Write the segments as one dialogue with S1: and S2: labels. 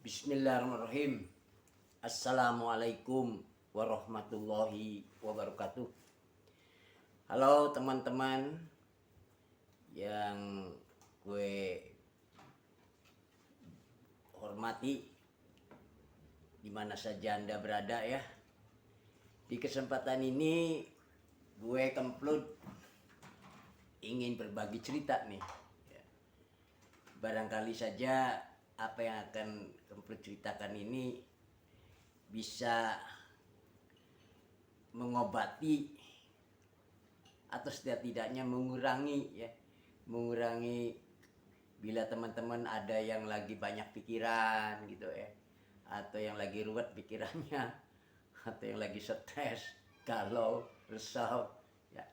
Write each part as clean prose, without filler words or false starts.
S1: Bismillahirrahmanirrahim. Assalamualaikum warahmatullahi wabarakatuh. Halo teman-teman yang gue hormati dimana saja Anda berada ya. Di kesempatan ini gue Kemplut ingin berbagi cerita nih. Barangkali saja apa yang akan Kemplut ceritakan ini bisa mengobati atau setidaknya mengurangi bila teman-teman ada yang lagi banyak pikiran gitu ya, atau yang lagi ruwet pikirannya, atau yang lagi stres, galau, resah ya.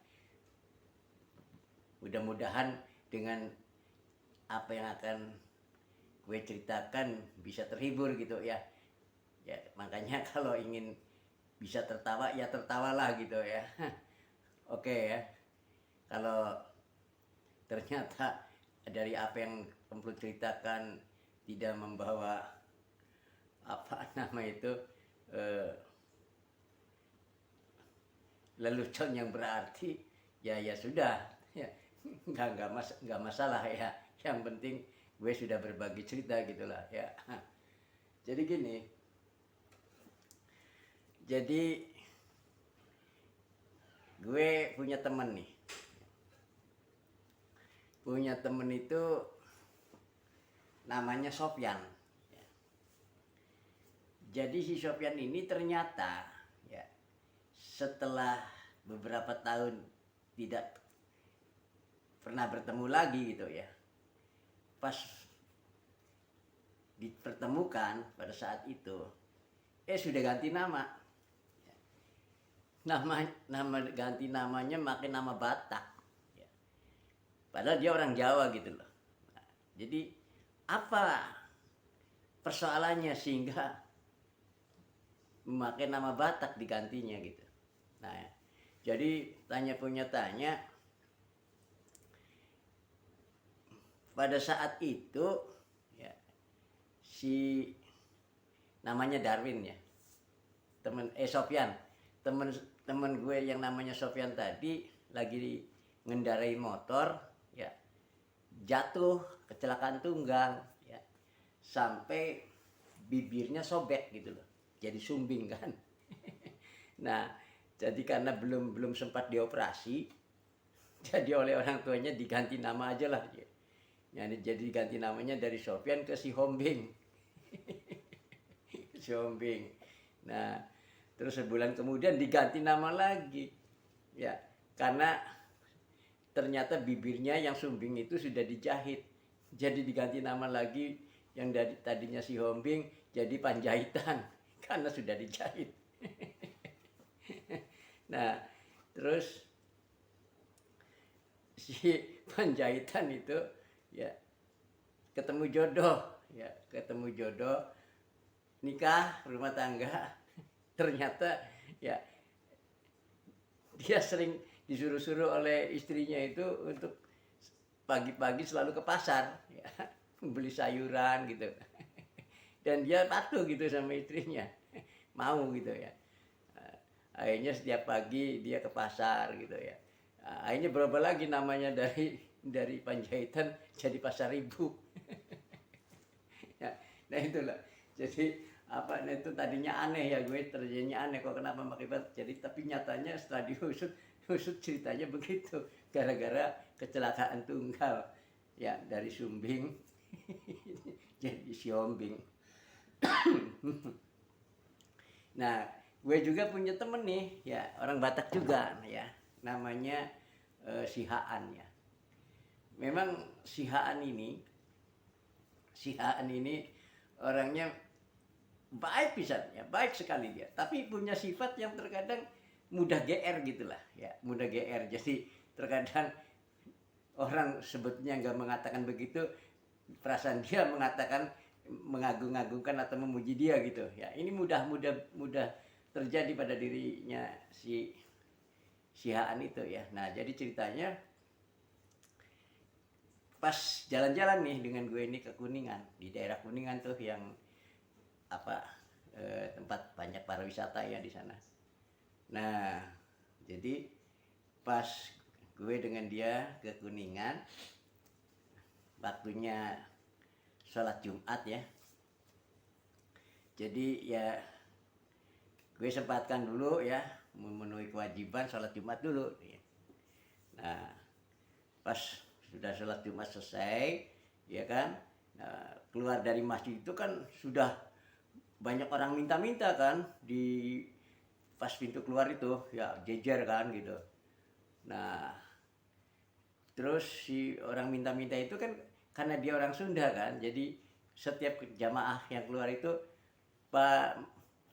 S1: Mudah-mudahan dengan apa yang akan gue ceritakan bisa terhibur gitu ya. Ya makanya kalau ingin bisa tertawa ya tertawalah gitu ya. Oke ya. Kalau ternyata dari apa yang Kemplut ceritakan tidak membawa apa nama itu lelucon yang berarti ya sudah ya, nggak masalah ya. Yang penting gue sudah berbagi cerita gitulah ya. Jadi gini, jadi gue punya temen nih, itu namanya Sofyan. Jadi si Sofyan ini ternyata ya setelah beberapa tahun tidak pernah bertemu lagi gitu ya, pas dipertemukan pada saat itu sudah ganti nama. Nama ganti namanya makin nama Batak ya. Padahal dia orang Jawa gitu loh. Nah, jadi apa persoalannya sehingga memakai nama Batak digantinya gitu. Nah ya. Jadi tanya pada saat itu ya, si namanya Darwin ya, Sofyan, temen gue yang namanya Sofyan tadi lagi ngendarai motor ya, jatuh kecelakaan tunggal ya, sampai bibirnya sobek gitu loh, jadi sumbing kan. Nah jadi karena belum sempat dioperasi, jadi oleh orang tuanya diganti nama aja lah ya. Jadi ganti namanya dari Sofyan ke si Hombing. Si Hombing. Nah, terus sebulan kemudian diganti nama lagi. Ya, karena ternyata bibirnya yang sumbing itu sudah dijahit. Jadi diganti nama lagi, yang dari tadinya si Hombing jadi Panjaitan karena sudah dijahit. Nah, terus si Panjaitan itu ya ketemu jodoh, nikah, rumah tangga. Ternyata ya dia sering disuruh-suruh oleh istrinya itu untuk pagi-pagi selalu ke pasar ya, beli sayuran gitu. Dan dia patuh gitu sama istrinya, mau gitu ya. Akhirnya setiap pagi dia ke pasar gitu ya. Akhirnya berubah lagi namanya dari Panjaitan jadi Pasar Ibu. Ya, nah itulah. Jadi apa itu tadinya aneh ya, gue terjadinya aneh kok kenapa pakai bat. Jadi tapi nyatanya setelah diusut ceritanya begitu, gara-gara kecelakaan tunggal ya, dari sumbing jadi si Hombing. Nah gue juga punya temen nih ya, orang Batak juga ya, namanya si Haan ya. Memang si Haan ini orangnya baik pisan ya, baik sekali dia, tapi punya sifat yang terkadang mudah GR gitulah ya, mudah GR. Jadi terkadang orang sebetulnya nggak mengatakan begitu, perasaan dia mengatakan mengagung-agungkan atau memuji dia gitu ya. Ini mudah terjadi pada dirinya si Haan itu ya. Nah jadi ceritanya pas jalan-jalan nih dengan gue ini ke Kuningan, di daerah Kuningan tuh yang tempat banyak pariwisata ya di sana. Nah, jadi pas gue dengan dia ke Kuningan, waktunya sholat Jumat ya. Jadi ya gue sempatkan dulu ya memenuhi kewajiban sholat Jumat dulu. Nah, pas sudah sholat Jumat selesai, ya kan, nah, keluar dari masjid itu kan sudah banyak orang minta-minta kan di pas pintu keluar itu, ya jejer kan gitu. Nah, terus si orang minta-minta itu kan karena dia orang Sunda kan, jadi setiap jamaah yang keluar itu Pak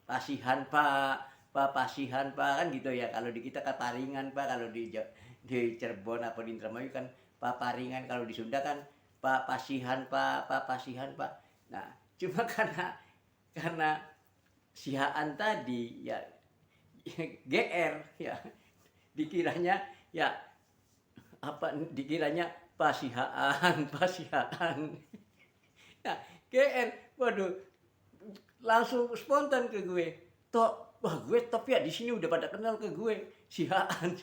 S1: Pasihan Pak Pasihan Pak kan gitu ya. Kalau di kita kan Paringan Pak, kalau di Cirebon apa di Indramayu kan Pak Paringan, kalau di Sunda kan Pak Pasihan Pak Pasihan Pak. Nah, cuma karena si Haan tadi ya GR ya, dikiranya ya dikiranya Pasihaan Pasihaan. Nah, GR, waduh, langsung spontan ke gue. Wah gue tapi ya di sini udah pada kenal ke gue si Haan.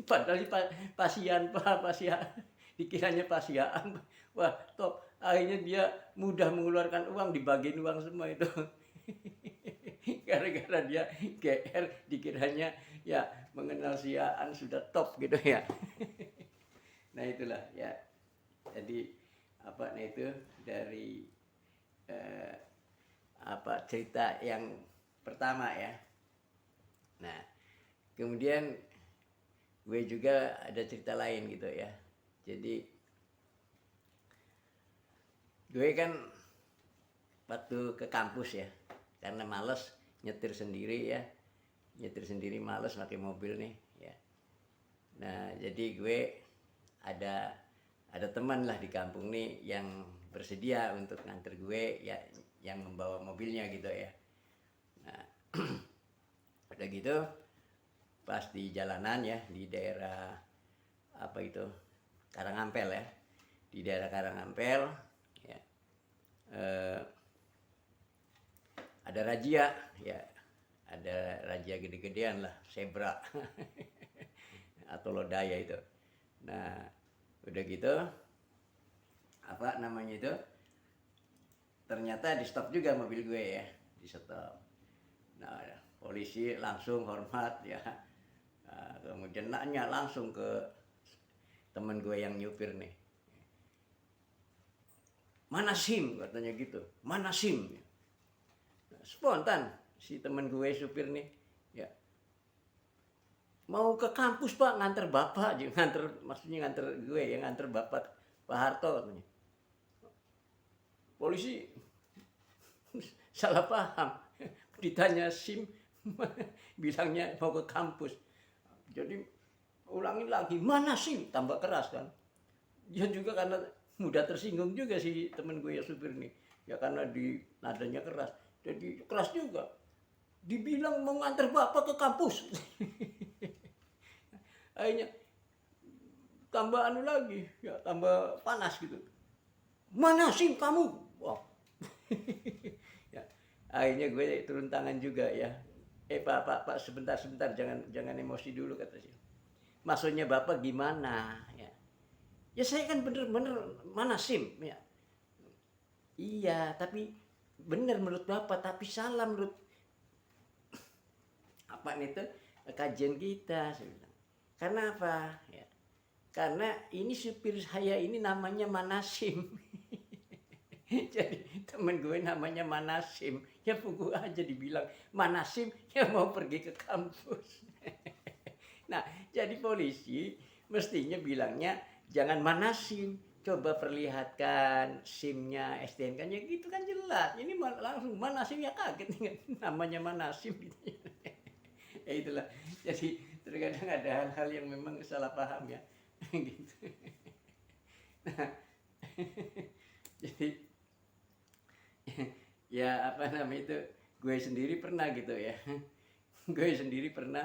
S1: Padahal Pasian Pasian, dikiranya Pasian. Wah akhirnya dia mudah mengeluarkan uang, dibagiin uang semua itu. Gara-gara dia GR, dikiranya ya mengenal si Haan sudah top gitu ya. Nah itulah ya. Jadi itu dari cerita yang pertama ya. Nah, kemudian gue juga ada cerita lain gitu ya. Jadi gue kan waktu ke kampus ya, karena males nyetir sendiri ya, males pakai mobil nih ya. Nah, jadi gue ada teman lah di kampung nih yang bersedia untuk nganter gue ya, yang membawa mobilnya gitu ya. Nah, udah gitu pas di jalanan ya di daerah Karangampel ya, di daerah Karangampel ya, ada razia ya, ada razia gede-gedean lah, zebra atau lodaya itu. Nah udah gitu itu ternyata di stop juga mobil gue ya, di stop. Nah polisi langsung hormat ya, kemudian nanya langsung ke temen gue yang nyupir nih, mana SIM katanya gitu, mana SIM. Spontan si temen gue supir nih ya, mau ke kampus Pak, nganter bapak, maksudnya nganter gue ya, nganter bapak Pak Harto katanya. Polisi salah paham, ditanya SIM bilangnya mau ke kampus. Jadi ulangin lagi, mana SIM, tambah keras kan. Dia juga karena mudah tersinggung juga si temen gue ya supir nih ya, karena di nadanya keras, jadi keras juga. Dibilang mau nganter bapak ke kampus. Akhirnya tambah lagi ya, tambah panas gitu, mana SIM kamu. Wah. Ya, akhirnya gue turun tangan juga ya. Pak, sebentar, jangan emosi dulu kata sih. Maksudnya bapak gimana ya? Ya saya kan bener-bener mana SIM ya. Iya, tapi bener menurut bapak, tapi salah menurut kajian kita. Saya bilang. Karena apa? Ya. Karena ini supir saya ini namanya Manasim. Jadi temen gue namanya Manasim, ya pukul aja dibilang Manasim yang mau pergi ke kampus. Nah jadi polisi mestinya bilangnya jangan Manasim, coba perlihatkan SIM-nya, STNK-nya gitu kan jelas. Ini langsung Manasim, ya kaget namanya Manasim gitu. Ya itulah, jadi terkadang ada hal-hal yang memang salah paham ya. Gitu. Nah, jadi ya itu gue sendiri pernah gitu ya. Gue sendiri pernah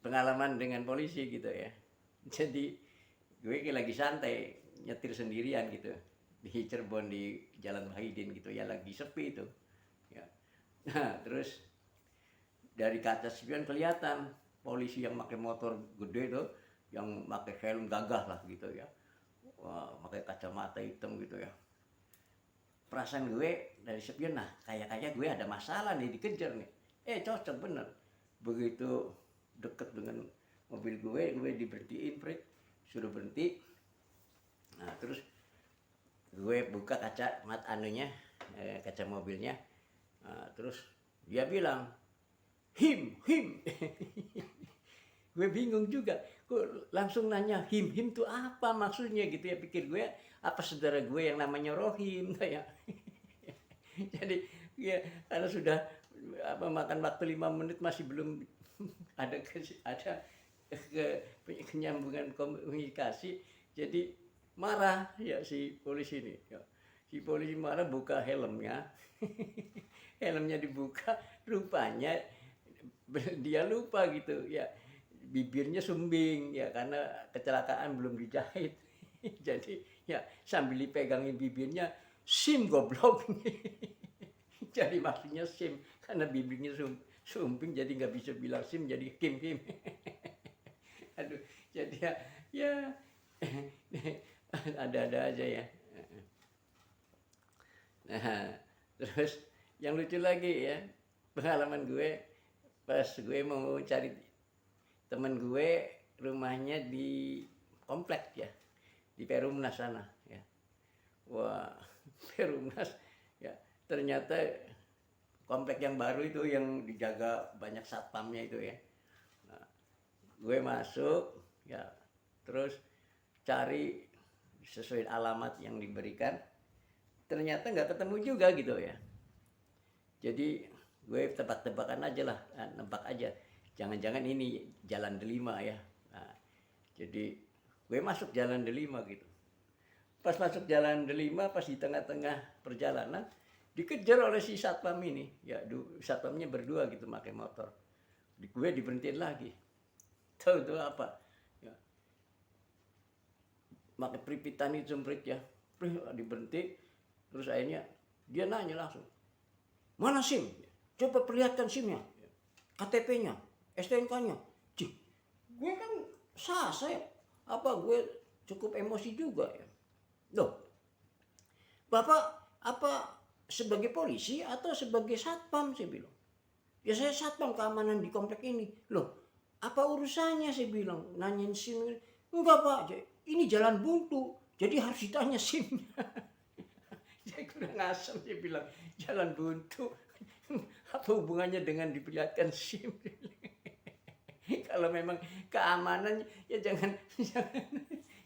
S1: pengalaman dengan polisi gitu ya. Jadi gue lagi santai nyetir sendirian gitu di Cirebon di Jalan Wahidin gitu ya, lagi sepi itu ya. Nah terus dari kaca spion kelihatan polisi yang pakai motor gede tuh, yang pakai helm gagah lah gitu ya. Wah, pakai kacamata hitam gitu ya. Perasaan gue dari spion, nah kayak gue ada masalah nih, dikejar nih. Cocok bener. Begitu deket dengan mobil gue diberhentiin, Prit. Suruh berhenti. Nah terus gue buka kaca kaca mobilnya. Nah, terus dia bilang, him. Gue bingung juga, kok langsung nanya him tuh apa maksudnya gitu ya, pikir gue apa saudara gue yang namanya Rohim kayak. Jadi ya karena sudah makan waktu 5 menit masih belum ada kenyambungan komunikasi, jadi marah ya si polisi ini ya. Si polisi marah, buka helmnya. Helmnya dibuka, rupanya dia lupa gitu ya, bibirnya sumbing ya karena kecelakaan belum dijahit. Jadi ya sambil dipegangin bibirnya, SIM goblok. Jadi maksudnya SIM karena bibirnya sumbing, jadi nggak bisa bilang SIM, jadi Kim. Aduh, jadi ya ada-ada aja ya. Nah terus yang lucu lagi ya, pengalaman gue pas gue mau cari temen gue, rumahnya di komplek ya, di Perumnas sana ya. Wah, Perumnas ya, ternyata komplek yang baru itu yang dijaga banyak satpamnya itu ya. Nah, gue masuk ya, terus cari sesuai alamat yang diberikan, ternyata nggak ketemu juga gitu ya. Jadi gue tebak-tebakan aja lah, nebak aja, jangan-jangan ini Jalan Delima ya. Nah, jadi gue masuk Jalan Delima gitu. Pas masuk Jalan Delima, pas di tengah-tengah perjalanan dikejar oleh si satpam ini ya, satpamnya berdua gitu pakai motor. Gue diberhentiin lagi, tahu itu apa ya, pakai peripitan itu Prit ya, diberhenti. Terus akhirnya dia nanya langsung, mana SIM? Coba perlihatkan SIM-nya, KTP-nya, STNK-nya. Cih, gue kan saya gue cukup emosi juga ya. Loh, Bapak apa sebagai polisi atau sebagai satpam? Saya bilang, ya saya satpam keamanan di komplek ini. Loh, apa urusannya? Saya bilang, nanyain SIM. Enggak Pak, ini jalan buntu, jadi harus ditanya SIM-nya. Saya kurang asam, dia bilang jalan buntu apa hubungannya dengan diperlihatkan SIM. Kalau memang keamanan ya jangan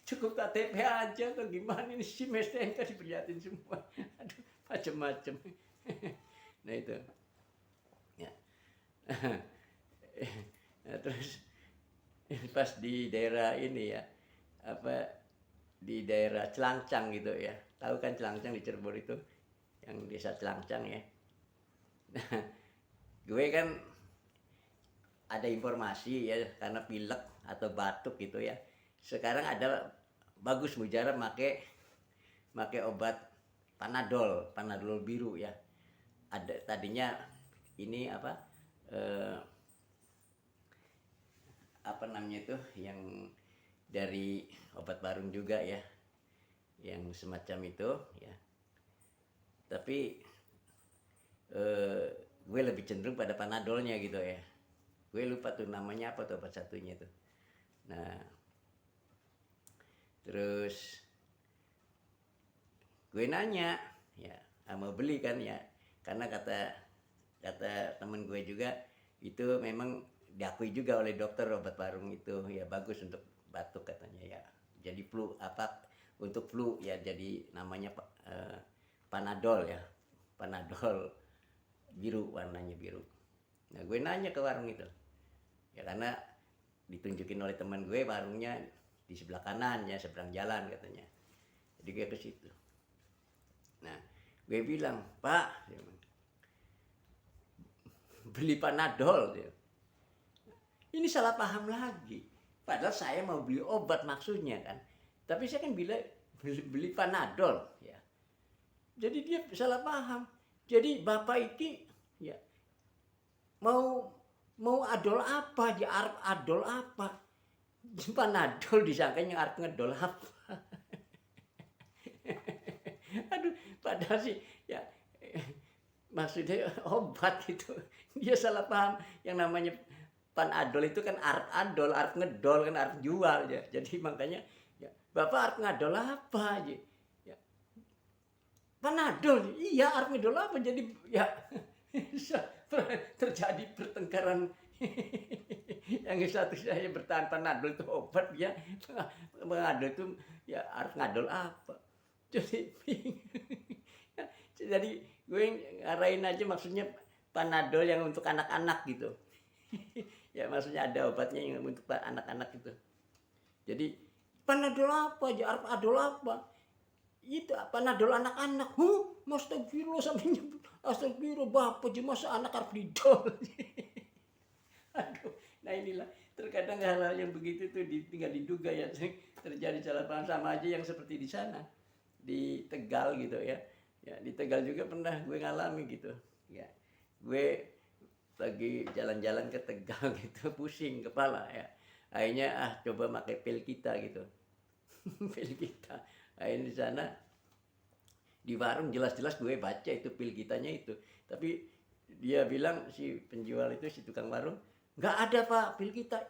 S1: cukup KTP aja atau gimana, ini SIM STNK diperlihatin semua. Aduh, macam-macam. Nah itu ya. Nah, terus pas di daerah ini ya, di daerah Celangcang gitu ya. Tahu kan Celangcang di Cirebon itu, yang desa Celangcang ya. Nah, gue kan ada informasi ya, karena pilek atau batuk gitu ya. Sekarang ada bagus Mujara make obat Panadol biru ya. Ada tadinya ini apa namanya itu, yang dari obat Barung juga ya, yang semacam itu ya. Tapi gue lebih cenderung pada Panadolnya gitu ya. Gue lupa tuh namanya apa tuh obat satunya tuh. Nah terus gue nanya ya, mau beli kan ya, karena kata temen gue juga itu memang diakui juga oleh dokter, obat Barung itu ya bagus untuk batuk katanya ya. Jadi untuk flu ya, jadi namanya Panadol ya, Panadol biru, warnanya biru. Nah gue nanya ke warung itu ya, karena ditunjukin oleh teman gue warungnya di sebelah kanan ya, seberang jalan katanya. Jadi gue ke situ. Nah gue bilang, Pak, beli Panadol. Ini salah paham lagi. Padahal saya mau beli obat maksudnya kan. Tapi saya kan beli Panadol ya. Jadi dia salah paham. Jadi bapak itu ya mau adol apa, dia arep adol apa. Panadol disangkanya arep ngedol apa. Aduh, padahal sih ya maksudnya obat gitu. Dia salah paham. Yang namanya panadol itu kan arep adol, arep ngedol, kan arep jual ya. Jadi makanya ya bapak arep ngadol apa aja. Ya, panadol, iya arep ngedol apa, jadi ya terjadi pertengkaran. Yang satu saya bertahan panadol itu obat, ya panadol itu ya arep ngadol apa. Jadi jadi gue ngarahin aja maksudnya panadol yang untuk anak-anak gitu. Ya maksudnya ada obatnya yang untuk anak-anak itu. Jadi panadol apa aja, arep adol apa. Itu panadol anak-anak. Astagfirullah sampai nyebut. Astagfirullah bapak aja masa anak harus didol. Aduh, nah inilah terkadang hal-hal yang begitu tuh tinggal diduga ya, terjadi salah paham. Sama aja yang seperti di sana di Tegal gitu ya. Ya di Tegal juga pernah gue ngalami gitu. Ya gue lagi jalan-jalan ke Tegal gitu, pusing kepala ya. Akhirnya coba pakai pil kita gitu. Pil kita. Akhirnya di sana di warung jelas-jelas gue baca itu pil kitanya itu. Tapi dia bilang si penjual itu, si tukang warung, nggak ada pak pil kita.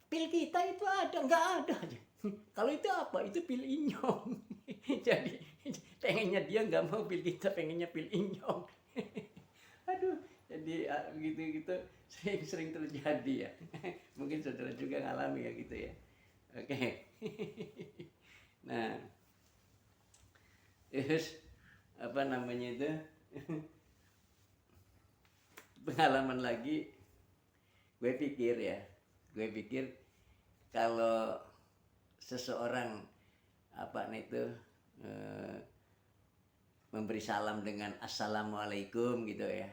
S1: Pil kita itu ada, nggak ada aja. Kalau itu apa? Itu pil inyong. Jadi pengennya dia nggak mau pil kita, pengennya pil inyong. Aduh, jadi gitu-gitu sering terjadi ya. Mungkin saudara juga ngalami ya gitu ya. Oke. Nah, terus apa namanya itu? Pengalaman lagi, gue pikir kalau seseorang memberi salam dengan assalamualaikum gitu ya,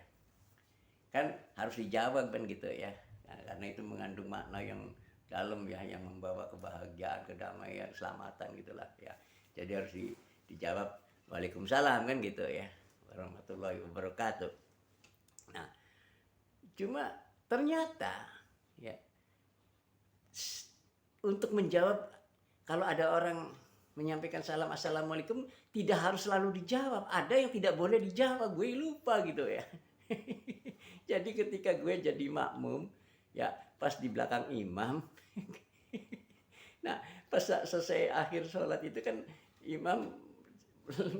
S1: kan harus dijawab kan gitu ya. Nah, karena itu mengandung makna yang dalam ya, yang membawa kebahagiaan, kedamaian, keselamatan gitulah ya. Jadi harus dijawab waalaikumsalam kan gitu ya, warahmatullahi wabarakatuh. Nah, cuma ternyata ya untuk menjawab, kalau ada orang menyampaikan salam assalamualaikum tidak harus selalu dijawab, ada yang tidak boleh dijawab, gue lupa gitu ya. Jadi ketika gue jadi makmum ya pas di belakang imam, nah pas selesai akhir sholat itu kan imam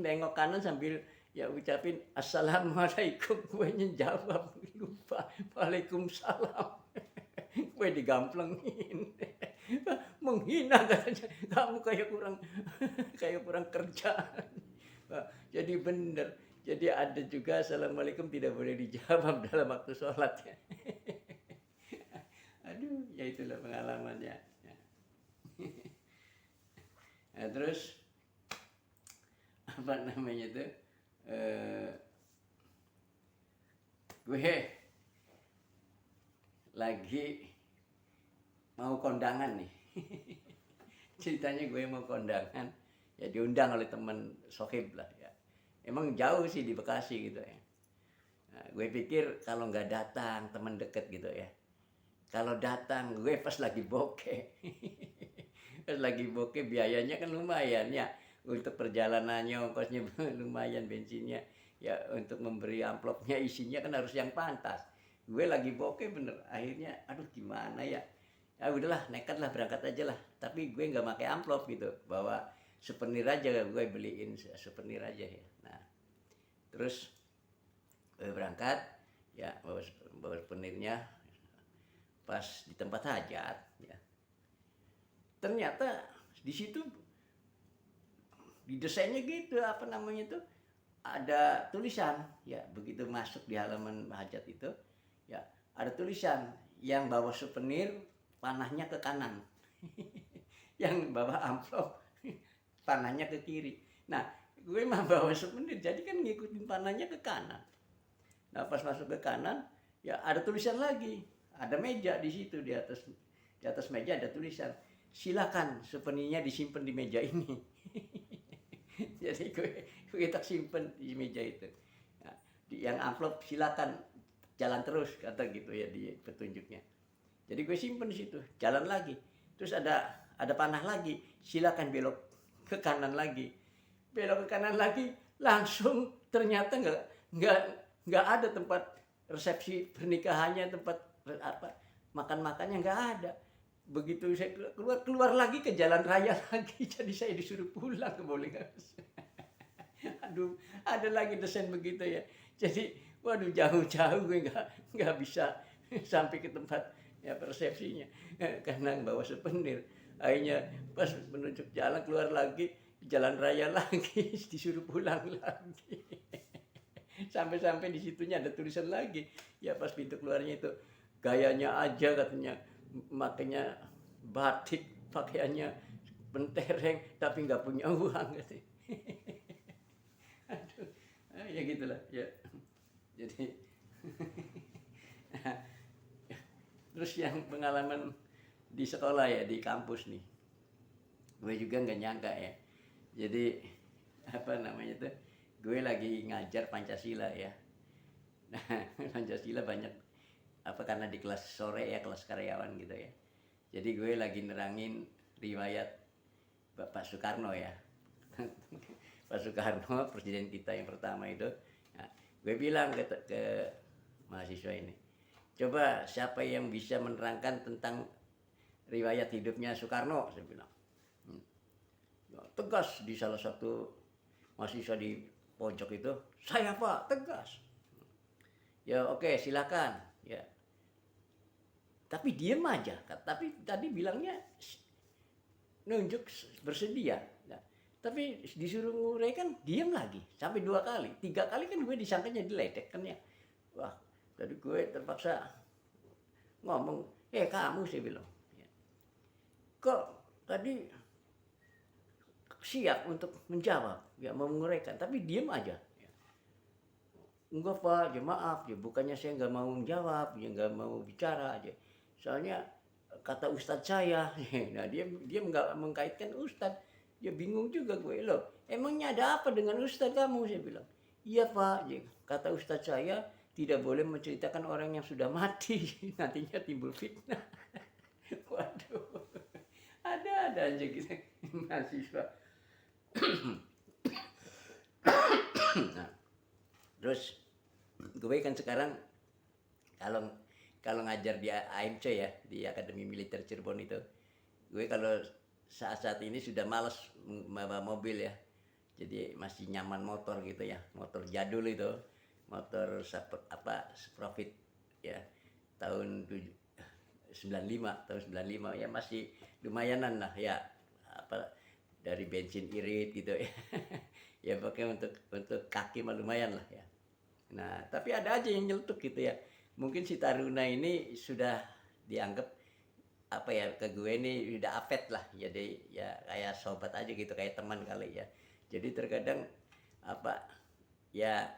S1: nengok kanan sambil ya ucapin assalamualaikum, gue jawab lupa waalaikumsalam. Gue digamplengin. Menghina katanya, kamu kayak kurang kerjaan. Jadi bener, jadi ada juga assalamualaikum tidak boleh dijawab dalam waktu sholat ya. Aduh, ya itulah pengalamannya. Nah, terus apa namanya itu? Gue lagi mau kondangan nih. Ceritanya gue mau kondangan, ya diundang oleh teman sohib lah ya. Emang jauh sih di Bekasi gitu ya. Nah, gue pikir kalau nggak datang teman deket gitu ya. Kalau datang gue pas lagi bokeh. Pas lagi bokeh biayanya kan lumayan ya. Untuk perjalanannya ongkosnya lumayan, bensinnya. Ya untuk memberi amplopnya isinya kan harus yang pantas. Gue lagi bokeh bener. Akhirnya aduh gimana ya. Ya udahlah, nekat lah, berangkat aja lah. Tapi gue nggak pakai amplop gitu, bawa souvenir aja, gue beliin souvenir aja ya. Nah, terus gue berangkat, ya bawa souvenirnya, pas di tempat hajat, ya. Ternyata di situ didesainnya gitu, apa namanya tuh, ada tulisan, ya begitu masuk di halaman hajat itu, ya ada tulisan yang bawa souvenir panahnya ke kanan. Yang bawa amplop panahnya ke kiri. Nah, gue mah bawa souvenir jadi kan ngikutin panahnya ke kanan. Nah, pas masuk ke kanan ya ada tulisan lagi. Ada meja di situ, di atas meja ada tulisan, silakan souvenirnya disimpan di meja ini. Jadi gue gue tak simpen di meja itu. Nah, yang amplop silakan jalan terus kata gitu ya di petunjuknya. Jadi gue simpen di situ, jalan lagi. Terus ada panah lagi, silakan belok ke kanan lagi. Belok ke kanan lagi, langsung ternyata nggak nggak ada tempat resepsi pernikahannya, tempat apa makan-makannya nggak ada. Begitu saya keluar lagi ke jalan raya lagi, jadi saya disuruh pulang ke Bolingas. Aduh, ada lagi desain begitu ya. Jadi, waduh jauh-jauh gue nggak bisa sampai ke tempat ya persepsinya karena bawa souvenir. Akhirnya pas menunjuk jalan keluar lagi jalan raya lagi disuruh pulang lagi. Sampai-sampai di situnya ada tulisan lagi. Ya pas pintu keluarnya itu gayanya aja katanya, makanya batik, pakaiannya pentereng tapi nggak punya uang katanya. Aduh, ya gitulah ya. Jadi terus yang pengalaman di sekolah ya, di kampus nih, gue juga nggak nyangka ya. Jadi apa namanya tuh, gue lagi ngajar Pancasila ya. Nah, Pancasila banyak apa karena di kelas sore ya, kelas karyawan gitu ya. Jadi gue lagi nerangin riwayat Bapak Soekarno ya. Pak Soekarno, presiden kita yang pertama itu. Nah, gue bilang ke mahasiswa ini, coba siapa yang bisa menerangkan tentang riwayat hidupnya Soekarno, saya bilang. Tegas di salah satu mahasiswa di pojok itu, saya Pak, tegas. Ya oke, silakan. Ya. Tapi diem aja. Tapi tadi bilangnya nunjuk bersedia. Nah, tapi disuruh nguraikan diem lagi sampai 2 kali, 3 kali kan gue disangkanya diledek kan ya. Wah, tadi gue terpaksa ngomong, kamu saya bilang. Ya. Kok tadi siap untuk menjawab, ya mau menguraikan, tapi diem aja. Ya. Enggak Pak, ya maaf, ya bukannya saya nggak mau menjawab, ya nggak mau bicara aja. Soalnya kata ustadz saya, nah dia nggak mengkaitkan ustadz. Ya bingung juga gue, loh emangnya ada apa dengan ustadz kamu, saya bilang. Iya Pak, ya, kata ustadz saya tidak boleh menceritakan orang yang sudah mati, nantinya timbul fitnah. Waduh, ada aja gitu mahasiswa. Nah, terus gue kan sekarang kalau ngajar di AMC ya, di Akademi Militer Cirebon itu, gue kalau saat ini sudah malas membawa mobil ya, jadi masih nyaman motor gitu ya, motor jadul itu, motor Sprofit ya, tahun 95 ya, masih lumayanan lah ya, apa dari bensin irit gitu ya. Ya pakai untuk kaki mah lumayan lah ya. Nah, tapi ada aja yang nyeletuk gitu ya. Mungkin si Taruna ini sudah dianggap apa ya, ke gue ini udah apet lah. Jadi ya kayak sobat aja gitu, kayak teman kali ya. Jadi terkadang apa ya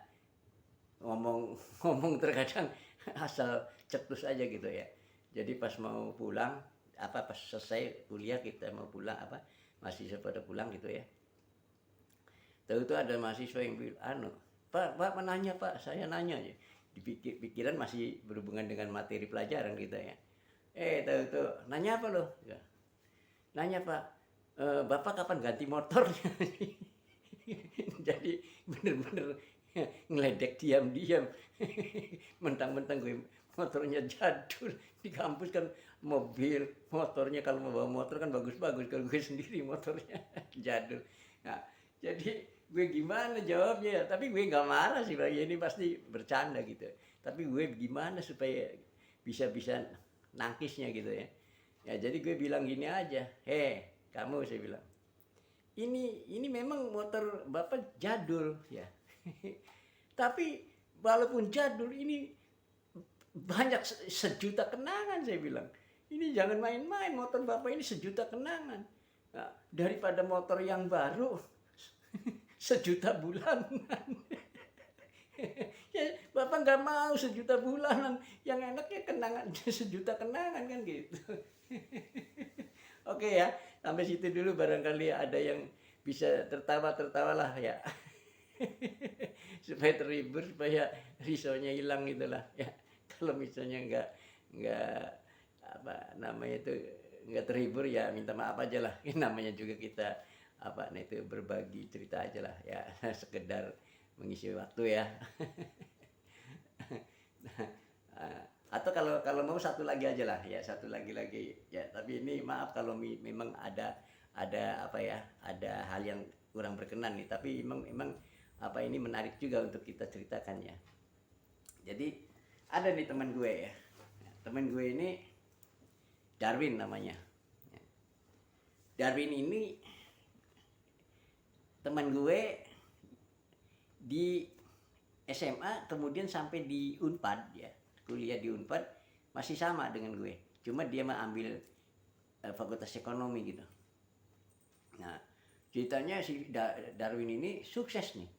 S1: ngomong terkadang asal cetus aja gitu ya. Jadi pas mau pulang, pas selesai kuliah kita mau pulang, mahasiswa pada pulang gitu ya. Tahu itu ada mahasiswa yang bilang, Pak menanya Pak, saya nanya aja. Di pikiran masih berhubungan dengan materi pelajaran kita ya. Tahu tuh, nanya apa loh? Ya. Nanya Pak, Bapak kapan ganti motornya? Jadi bener-bener ngeledek diam-diam. Mentang-mentang gue motornya jadul, di kampus kan mobil motornya, kalau mau bawa motor kan bagus-bagus, kalau gue sendiri motornya jadul. Nah, jadi gue gimana jawabnya ya, tapi gue nggak marah sih, bagi ini pasti bercanda gitu, tapi gue gimana supaya bisa nangkisnya gitu ya. Ya jadi gue bilang gini aja, kamu, saya bilang, ini memang motor Bapak jadul ya. Tapi walaupun jadul, ini banyak sejuta kenangan, saya bilang. Ini jangan main-main, motor Bapak ini sejuta kenangan. Nah, daripada motor yang baru sejuta bulanan. Ya, Bapak nggak mau sejuta bulanan, yang enaknya kenangan, sejuta kenangan kan gitu. Oke ya, sampai situ dulu, barangkali ada yang bisa tertawa lah ya. supaya terhibur, supaya risaunya hilang gitulah ya. Kalau misalnya nggak apa namanya itu nggak terhibur ya minta maaf aja lah. Namanya juga kita apa nah itu berbagi cerita aja lah ya. Sekedar mengisi waktu ya. Atau kalau mau satu lagi aja lah ya, satu lagi ya. Tapi ini maaf kalau memang ada apa ya, ada hal yang kurang berkenan nih. Tapi memang apa ini menarik juga untuk kita ceritakan ya. Jadi ada nih teman gue ya. Teman gue ini Darwin namanya. Darwin ini teman gue di SMA kemudian sampai di Unpad ya, kuliah di Unpad masih sama dengan gue. Cuma dia mah ambil fakultas ekonomi gitu. Nah, ceritanya si Darwin ini sukses nih.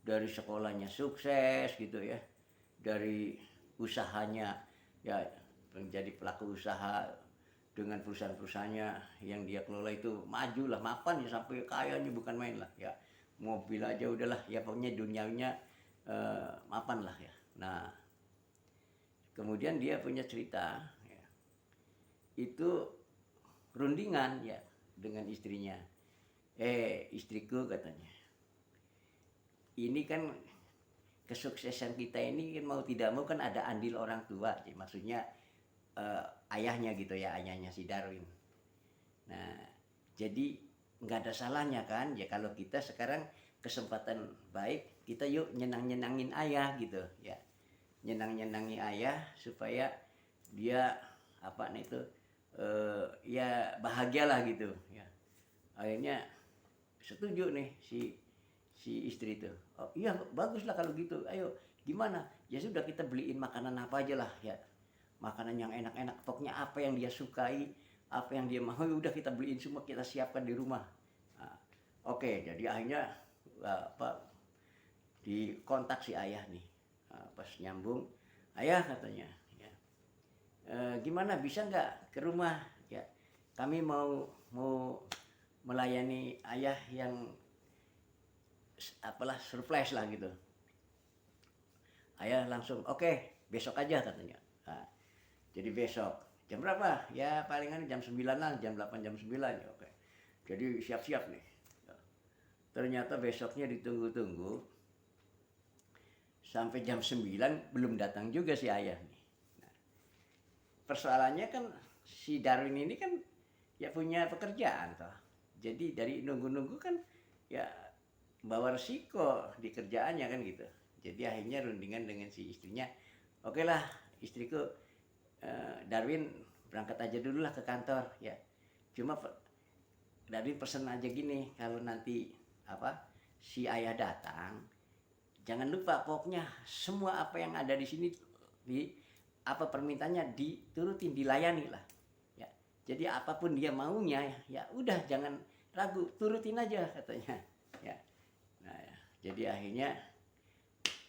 S1: Dari sekolahnya sukses gitu ya. Dari usahanya ya menjadi pelaku usaha dengan perusahaan-perusahaannya yang dia kelola itu maju lah, mapan ya sampai kayanya bukan main lah ya. Mobil aja udahlah ya, pokoknya dunianya mapan lah ya. Nah, kemudian dia punya cerita ya, itu rundingan ya dengan istrinya. Istriku katanya, ini kan kesuksesan kita ini kan mau tidak mau kan ada andil orang tua, maksudnya ayahnya gitu ya, ayahnya si Darwin. Nah, jadi nggak ada salahnya kan ya kalau kita sekarang kesempatan baik kita yuk nyenangin ayah gitu ya, nyenangi ayah supaya dia apa nih itu ya bahagialah gitu ya. Akhirnya setuju nih si istri itu. Oh iya bagus lah kalau gitu, ayo gimana ya sudah kita beliin makanan apa aja lah ya, makanan yang enak-enak, pokoknya apa yang dia sukai, apa yang dia mau udah kita beliin semua, kita siapkan di rumah. Nah, oke, jadi akhirnya apa dikontak si ayah nih. Nah, pas nyambung, ayah katanya ya, gimana bisa nggak ke rumah ya, kami mau melayani ayah yang apalah surprise lah gitu. Ayah langsung oke, besok aja katanya. Nah, jadi besok jam berapa ya, palingan jam 9-an, jam 8 jam 9 ya, oke. Jadi siap-siap nih. Ternyata besoknya ditunggu-tunggu sampai jam 9 belum datang juga si ayah nih. Nah, persoalannya kan si Darwin ini kan ya punya pekerjaan toh. Jadi dari nunggu-nunggu kan ya bawa resiko di kerjaannya kan gitu. Jadi akhirnya rundingan dengan si istrinya, oke lah istriku, Darwin berangkat aja dulu lah ke kantor ya. Cuma Darwin pesen aja gini, kalau nanti apa si ayah datang, jangan lupa pokoknya semua apa yang ada di sini di apa permintaannya diturutin, dilayani lah ya. Jadi apapun dia maunya ya udah jangan ragu, turutin aja katanya ya. Nah, ya. Jadi akhirnya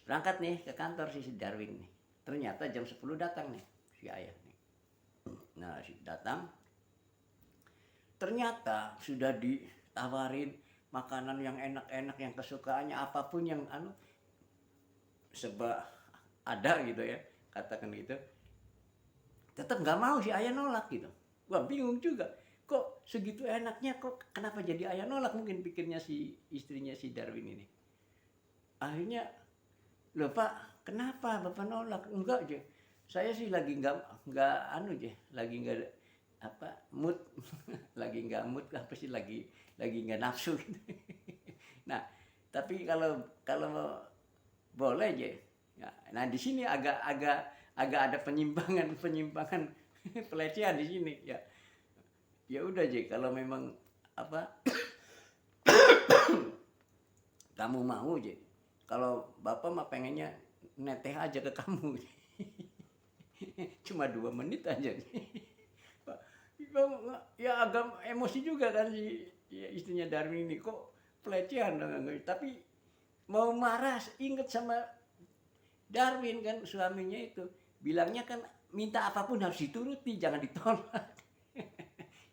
S1: berangkat nih ke kantor si Darwin nih. Ternyata jam 10 datang nih si ayah nih. Nah, si datang. Ternyata sudah ditawarin makanan yang enak-enak yang kesukaannya, apapun yang serba ada gitu ya, katakan gitu. Tetap nggak mau si ayah, nolak gitu. Gua bingung juga. Kok segitu enaknya, kok kenapa jadi ayah nolak, mungkin pikirnya si istrinya si Darwin ini. Akhirnya, loh Pak, kenapa Bapak nolak? Enggak aja, saya sih lagi nggak lagi nggak apa mood, lagi nggak mood apa sih, lagi nggak nafsu gitu. Nah, tapi kalau boleh aja. Nah di sini agak ada penyimpangan pelecehan di sini ya. Ya udah aja kalau memang apa kamu mau aja. Kalau Bapak mah pengennya neteh aja ke kamu. Cuma 2 menit aja. Ya agak emosi juga kan si ya, istrinya Darwin ini, kok pelecehan. Tapi mau marah, inget sama Darwin kan suaminya itu. Bilangnya kan minta apapun harus dituruti, jangan ditolak.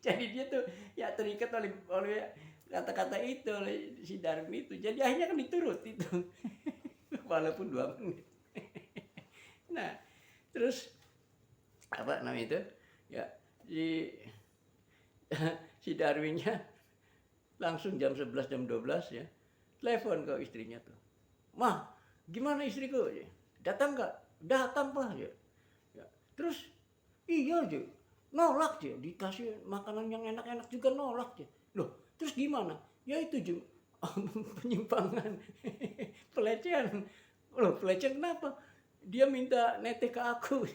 S1: Jadi dia tuh ya terikat oleh kata-kata itu oleh si Darwin itu. Jadi akhirnya kan diturut itu. Walaupun 2 menit. Nah, terus apa namanya itu? Ya, si si Darwinnya langsung jam 11 jam 12 ya. Telepon ke istrinya tuh. "Mah, gimana istriku? Datang nggak?" "Datang, Pak." Ya. Ya. Terus iya aja. Nolak dia, dikasih makanan yang enak-enak juga nolak dia. Loh, terus gimana? Ya itu penyimpangan, pelecehan. Loh, pelecehan kenapa? Dia minta netek ke aku.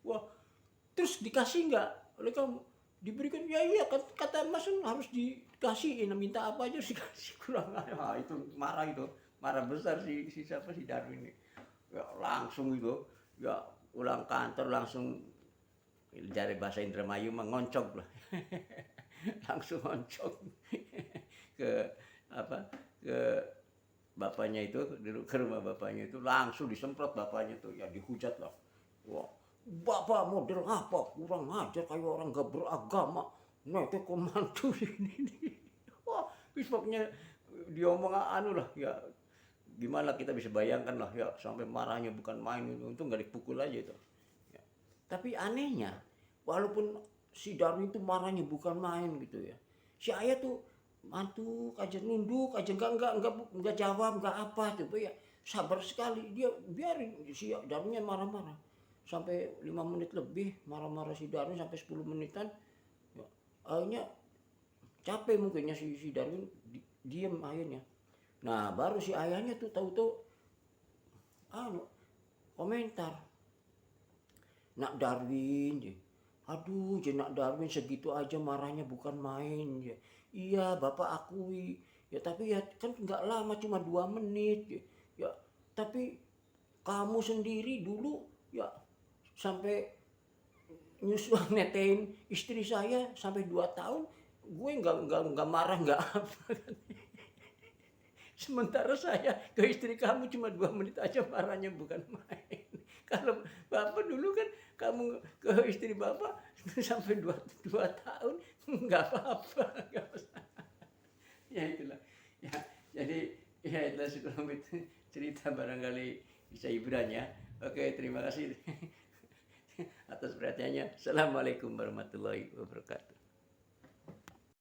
S1: Wah, terus dikasih nggak oleh kamu? Diberikan, ya iya kata Mas harus dikasih, minta apa aja dikasih, kurang aja. Nah, itu marah besar si siapa si Darwin ini. Ya langsung itu, ya pulang kantor langsung cari bahasa Indramayu mengoncok lah. Langsung ngoncok ke apa ke bapaknya itu, ke rumah bapaknya itu, langsung disemprot bapaknya tuh, ya dihujat lah. Wah, bapak model apa, kurang ajar kayak orang gak beragama, netek komandu ini. Wah, wis pokoknya diomong anu lah ya, gimana kita bisa bayangkan lah ya, sampai marahnya bukan main itu. Untung gak dipukul aja itu ya. Tapi anehnya, walaupun si Darwin itu marahnya bukan main gitu ya, si Ayah tuh mantuk aja, nunduk aja, enggak jawab, enggak apa tuh ya, sabar sekali dia, biarin si Darwinnya marah-marah sampai 5 menit lebih, marah-marah si Darwin sampai 10 menitan ya. Akhirnya capek mungkinnya si Darwin, diem akhirnya. Nah baru si ayahnya tuh tahu-tahu komentar, "Nak Darwin, aduh nak Darwin segitu aja marahnya bukan main ya. Iya bapak akui ya, tapi ya kan nggak lama, cuma 2 menit ya. Tapi kamu sendiri dulu ya sampai nyusul netein istri saya sampai 2 tahun, gue nggak marah nggak apa. Sementara saya ke istri kamu cuma 2 menit aja marahnya bukan main. Kalau bapak dulu kan kamu ke istri bapak sampai 2 tahun nggak apa-apa, nggak masalah." Ya itulah. Ya, jadi ya itulah sekurang itu cerita, barangkali bisa hiburan ya. Oke, terima kasih atas perhatiannya. Assalamualaikum warahmatullahi wabarakatuh.